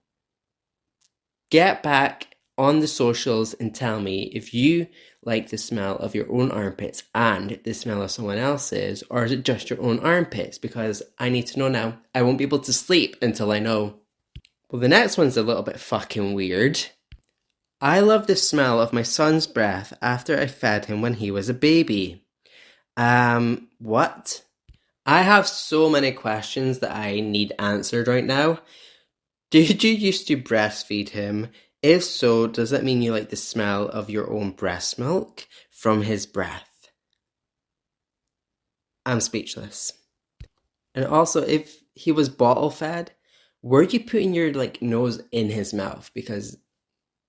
Get back on the socials and tell me if you like the smell of your own armpits and the smell of someone else's, or is it just your own armpits? Because I need to know now. I won't be able to sleep until I know. Well, the next one's a little bit fucking weird. I love the smell of my son's breath after I fed him when he was a baby. What? I have so many questions that I need answered right now. Did you used to breastfeed him? If so, does that mean you like the smell of your own breast milk from his breath? I'm speechless. And also, if he was bottle fed, were you putting your like nose in his mouth? Because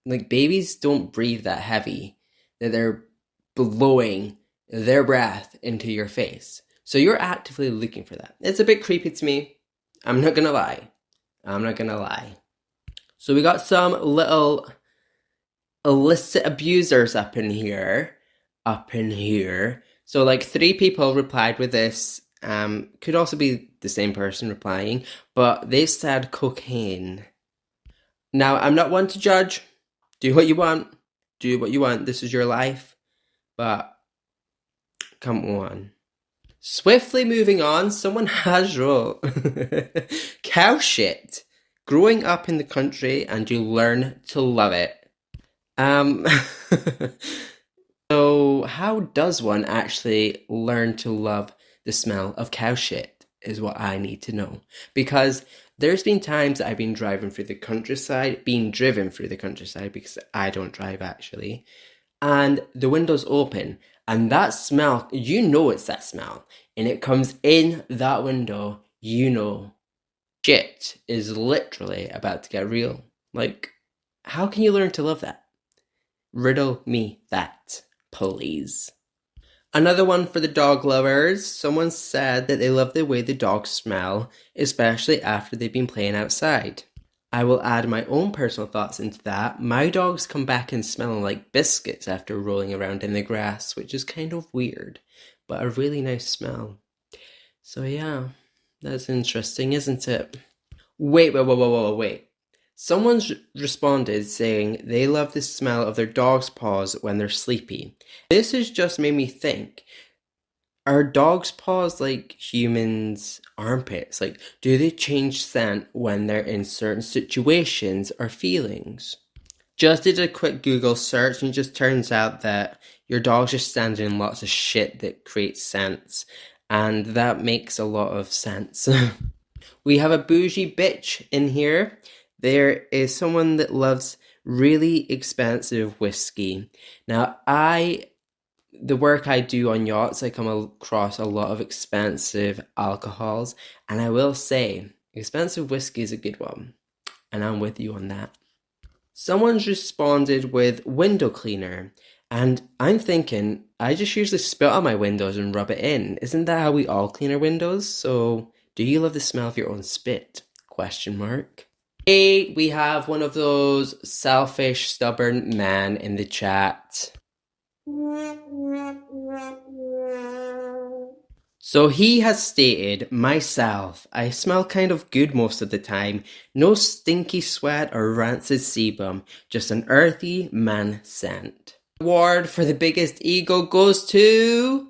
like babies don't breathe that heavy that they're blowing their breath into your face. So you're actively looking for that. It's a bit creepy to me. I'm not gonna lie. So we got some little illicit abusers up in here. So like 3 people replied with this. Could also be the same person replying, but they said cocaine. Now, I'm not one to judge. Do what you want. This is your life. But come on. Swiftly moving on, someone has wrote cow shit. Growing up in the country and you learn to love it. So how does one actually learn to love the smell of cow shit is what I need to know. Because there's been times I've been driven through the countryside because I don't drive actually, and the window's open and that smell, you know it's that smell, and it comes in that window, you know shit is literally about to get real. Like, how can you learn to love that? Riddle me that, please. Another one for the dog lovers. Someone said that they love the way the dogs smell, especially after they've been playing outside. I will add my own personal thoughts into that. My dogs come back and smelling like biscuits after rolling around in the grass, which is kind of weird, but a really nice smell. So yeah, that's interesting, isn't it? Wait. Someone's responded saying they love the smell of their dog's paws when they're sleepy. This has just made me think, are dogs' paws like humans' armpits? Like, do they change scent when they're in certain situations or feelings? Just did a quick Google search and it just turns out that your dog's just standing in lots of shit that creates scents. And that makes a lot of sense. We have a bougie bitch in here. There is someone that loves really expensive whiskey. Now, the work I do on yachts, I come across a lot of expensive alcohols, and I will say, expensive whiskey is a good one, and I'm with you on that. Someone's responded with window cleaner, and I'm thinking, I just usually spit on my windows and rub it in. Isn't that how we all clean our windows? So, do you love the smell of your own spit? ? Hey, we have one of those selfish, stubborn men in the chat. So he has stated, myself, I smell kind of good most of the time. No stinky sweat or rancid sebum, just an earthy man scent. Award for the biggest ego goes to...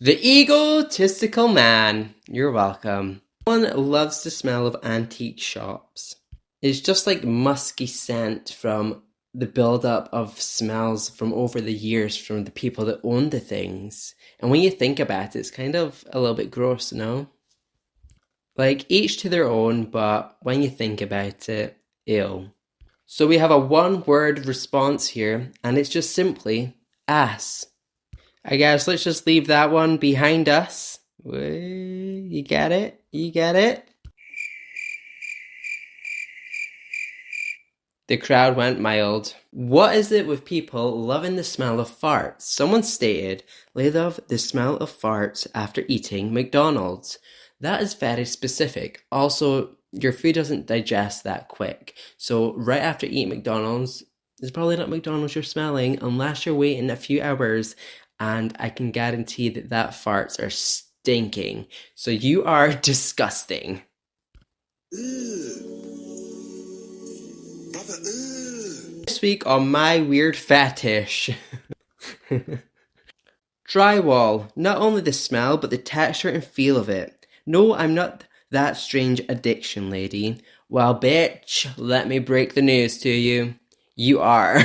the egotistical man. You're welcome. Someone loves the smell of antique shops. It's just like musky scent from the build-up of smells from over the years from the people that own the things. And when you think about it, it's kind of a little bit gross, no? Like, each to their own, but when you think about it, ew. So we have a one-word response here, and it's just simply ass. I guess let's just leave that one behind us. You get it? The crowd went mild. What is it with people loving the smell of farts? Someone stated they love the smell of farts after eating McDonald's. That is very specific. Also, your food doesn't digest that quick. So right after eating McDonald's, it's probably not McDonald's you're smelling unless you're waiting a few hours. And I can guarantee that farts are stinking. So you are disgusting. Brother, This week on my weird fetish. Drywall. Not only the smell, but the texture and feel of it. No, I'm not that strange addiction lady. Well, bitch, let me break the news to you. You are.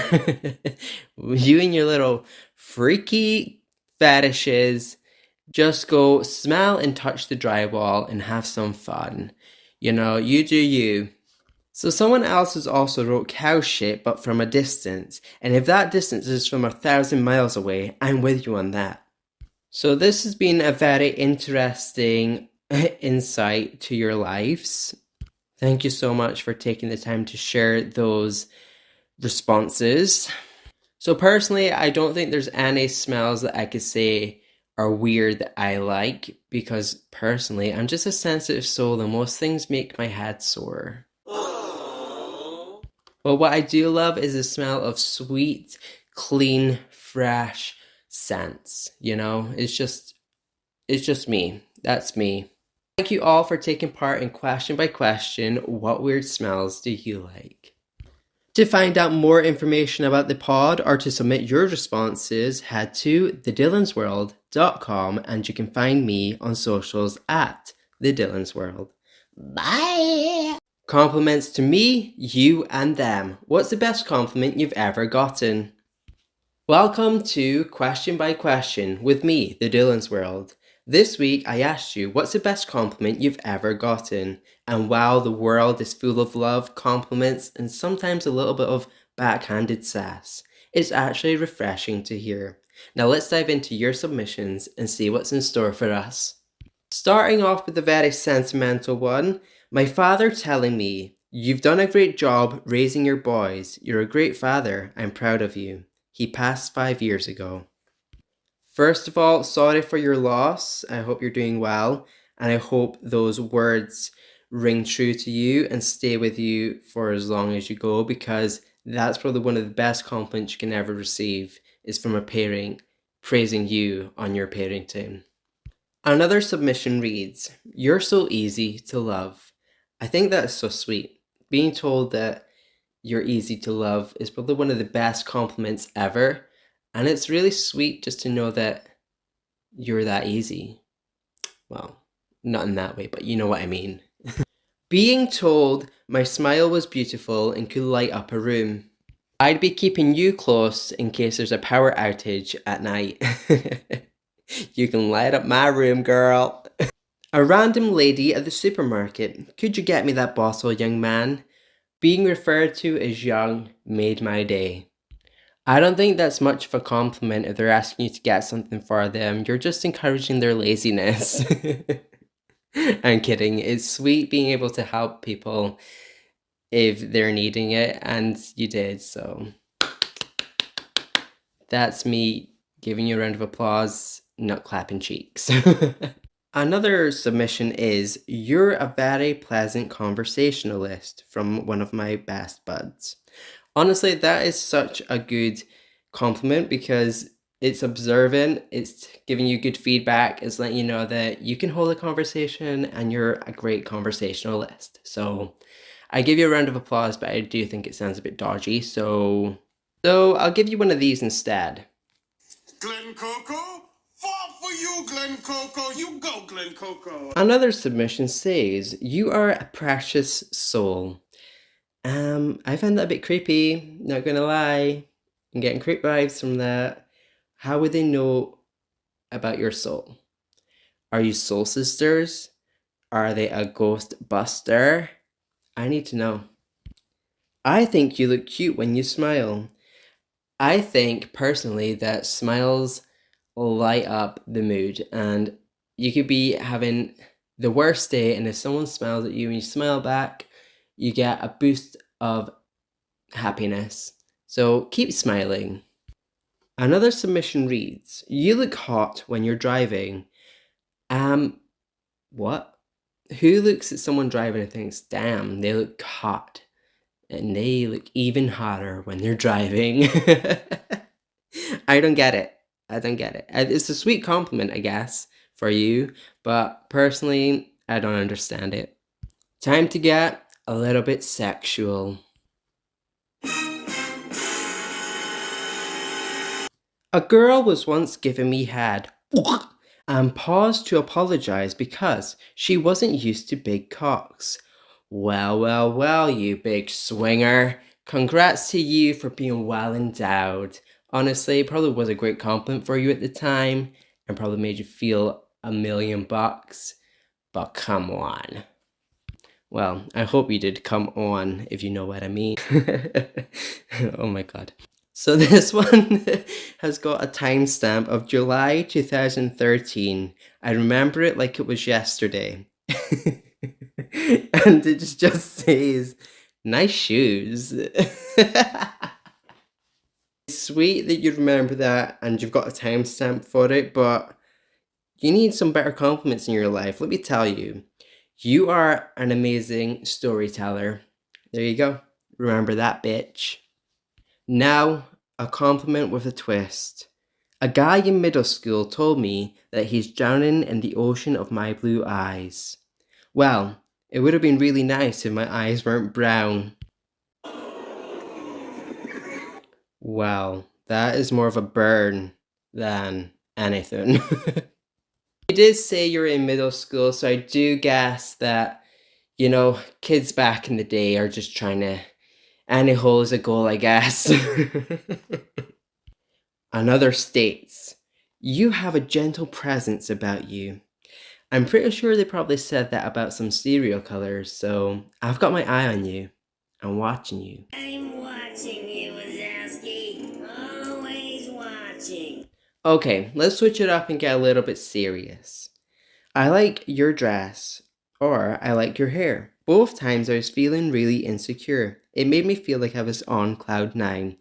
You and your little freaky fetishes. Just go smell and touch the drywall and have some fun. You know, you do you. So someone else has also wrote cow shit, but from a distance. And if that distance is from 1,000 miles away, I'm with you on that. So this has been a very interesting insight to your lives. Thank you so much for taking the time to share those responses. So personally, I don't think there's any smells that I could say are weird that I like, because personally, I'm just a sensitive soul and most things make my head sore. But what I do love is the smell of sweet, clean, fresh scents. It's just me. That's me. Thank you all for taking part in question by question. What weird smells do you like? To find out more information about the pod or to submit your responses, head to TheDylansWorld.com and you can find me on socials at TheDylansWorld. Bye! Compliments to me, you, and them. What's the best compliment you've ever gotten? Welcome to Question by Question with me, TheDylansWorld. This week I asked you, what's the best compliment you've ever gotten? And while the world is full of love, compliments, and sometimes a little bit of backhanded sass, it's actually refreshing to hear. Now let's dive into your submissions and see what's in store for us. Starting off with a very sentimental one, my father telling me, "You've done a great job raising your boys. You're a great father. I'm proud of you. He passed 5 years ago." First of all, sorry for your loss. I hope you're doing well, and I hope those words ring true to you and stay with you for as long as you go, because that's probably one of the best compliments you can ever receive, is from a parent praising you on your parenting. Another submission reads, "You're so easy to love." I think that's so sweet. Being told that you're easy to love is probably one of the best compliments ever. And it's really sweet just to know that you're that easy. Well, not in that way, but you know what I mean. Being told my smile was beautiful and could light up a room. I'd be keeping you close in case there's a power outage at night. You can light up my room, girl. A random lady at the supermarket. "Could you get me that bottle, young man?" Being referred to as young made my day. I don't think that's much of a compliment if they're asking you to get something for them. You're just encouraging their laziness. I'm kidding. It's sweet being able to help people if they're needing it, and you did, so that's me giving you a round of applause, not clapping cheeks. Another submission is, "You're a very pleasant conversationalist," from one of my best buds. Honestly, that is such a good compliment because it's observant, it's giving you good feedback, it's letting you know that you can hold a conversation and you're a great conversationalist. So I give you a round of applause, but I do think it sounds a bit dodgy, so I'll give you one of these instead. Glen Coco? Fall for you, Glen Coco. You go, Glen Coco. Another submission says, "You are a precious soul." I find that a bit creepy, not gonna lie. I'm getting creep vibes from that. How would they know about your soul? Are you soul sisters? Are they a ghost buster? I need to know. I think you look cute when you smile. I think personally that smiles light up the mood, and you could be having the worst day, and if someone smiles at you and you smile back, you get a boost of happiness. So keep smiling. Another submission reads, "You look hot when you're driving." What? Who looks at someone driving and thinks, "Damn, they look hot"? And they look even hotter when they're driving. I don't get it. I don't get it. It's a sweet compliment, I guess, for you, but personally, I don't understand it. Time to get a little bit sexual. A girl was once giving me head and paused to apologize because she wasn't used to big cocks. Well, well, well, you big swinger. Congrats to you for being well endowed. Honestly, it probably was a great compliment for you at the time and probably made you feel $1,000,000, but come on. Well, I hope you did come on, if you know what I mean. Oh my god. So this one has got a timestamp of July 2013. I remember it like it was yesterday. And it just says, nice shoes. It's sweet that you remember that and you've got a timestamp for it, but you need some better compliments in your life. Let me tell you, you are an amazing storyteller. There you go. Remember that, bitch. Now, a compliment with a twist. A guy in middle school told me that he's drowning in the ocean of my blue eyes. Well, it would have been really nice if my eyes weren't brown. Well, that is more of a burn than anything. You did say you're in middle school, so I do guess that, kids back in the day are just trying to, any hole is a goal, I guess. Another states, you have a gentle presence about you. I'm pretty sure they probably said that about some serial killers, so I've got my eye on you. I'm watching you. I'm watching you, Wazowski. Always watching. Okay, let's switch it up and get a little bit serious. I like your dress, or I like your hair. Both times I was feeling really insecure. It made me feel like I was on cloud 9.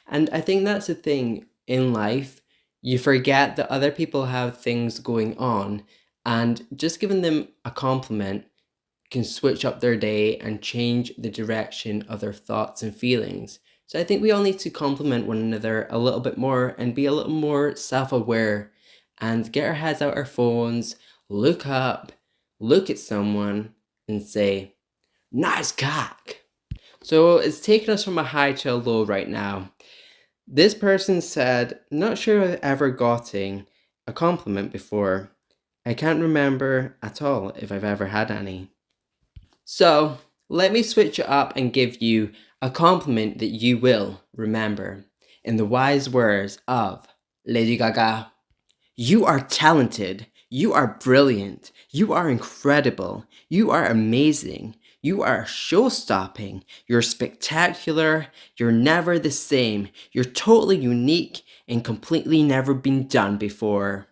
And I think that's the thing in life. You forget that other people have things going on, and just giving them a compliment can switch up their day and change the direction of their thoughts and feelings. So I think we all need to compliment one another a little bit more and be a little more self-aware and get our heads out our phones, look up, look at someone and say, nice cock. So it's taken us from a high to a low right now. This person said, not sure I've ever gotten a compliment before. I can't remember at all if I've ever had any. So let me switch it up and give you a compliment that you will remember. In the wise words of Lady Gaga, you are talented. You are brilliant. You are incredible. You are amazing. You are show-stopping. You're spectacular. You're never the same. You're totally unique and completely never been done before.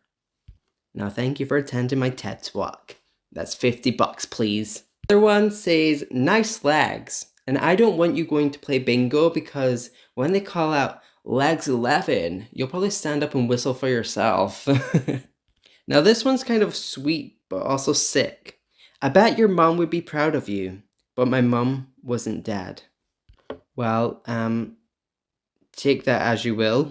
Now thank you for attending my TED Talk. That's $50, please. The other one says, nice legs. And I don't want you going to play bingo because when they call out legs 11, you'll probably stand up and whistle for yourself. Now this one's kind of sweet, but also sick. I bet your mom would be proud of you, but my mom wasn't dead. Well, take that as you will.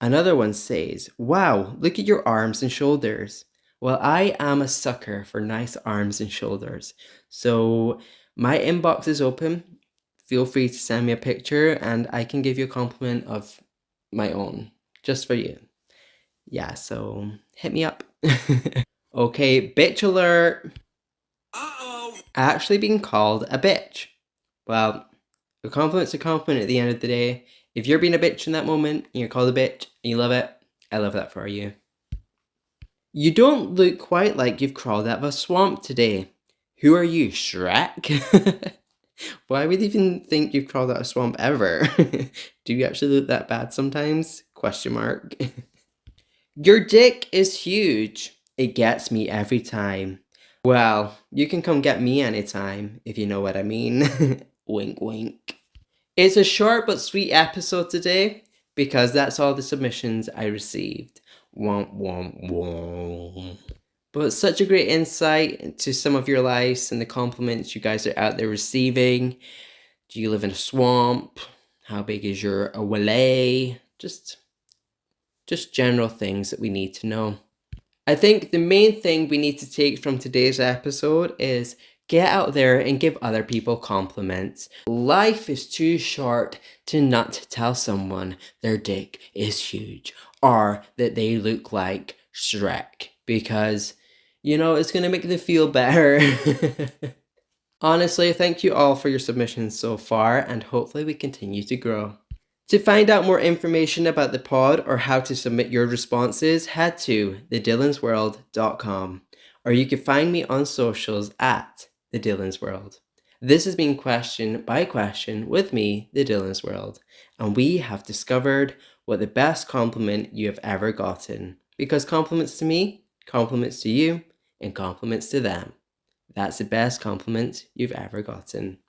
Another one says, wow, look at your arms and shoulders. Well, I am a sucker for nice arms and shoulders. So my inbox is open. Feel free to send me a picture and I can give you a compliment of my own, just for you. Yeah, so hit me up. Okay, bitch alert. Uh-oh. Actually being called a bitch. Well, a compliment's a compliment at the end of the day. If you're being a bitch in that moment and you're called a bitch and you love it, I love that for you. You don't look quite like you've crawled out of a swamp today. Who are you, Shrek? Why would you even think you've crawled out of a swamp ever? Do you actually look that bad sometimes? Question mark. Your dick is huge. It gets me every time. Well, you can come get me anytime, if you know what I mean. Wink, wink. It's a short but sweet episode today because that's all the submissions I received. Womp, womp, womp. But such a great insight into some of your lives and the compliments you guys are out there receiving. Do you live in a swamp? How big is your away? Just general things that we need to know. I think the main thing we need to take from today's episode is get out there and give other people compliments. Life is too short to not tell someone their dick is huge or that they look like Shrek because, it's going to make them feel better. Honestly, thank you all for your submissions so far and hopefully we continue to grow. To find out more information about the pod or how to submit your responses, head to TheDylansWorld.com or you can find me on socials at TheDylansWorld. This has been Question by Question with me, TheDylansWorld, and we have discovered what the best compliment you have ever gotten. Because compliments to me, compliments to you, and compliments to them. That's the best compliment you've ever gotten.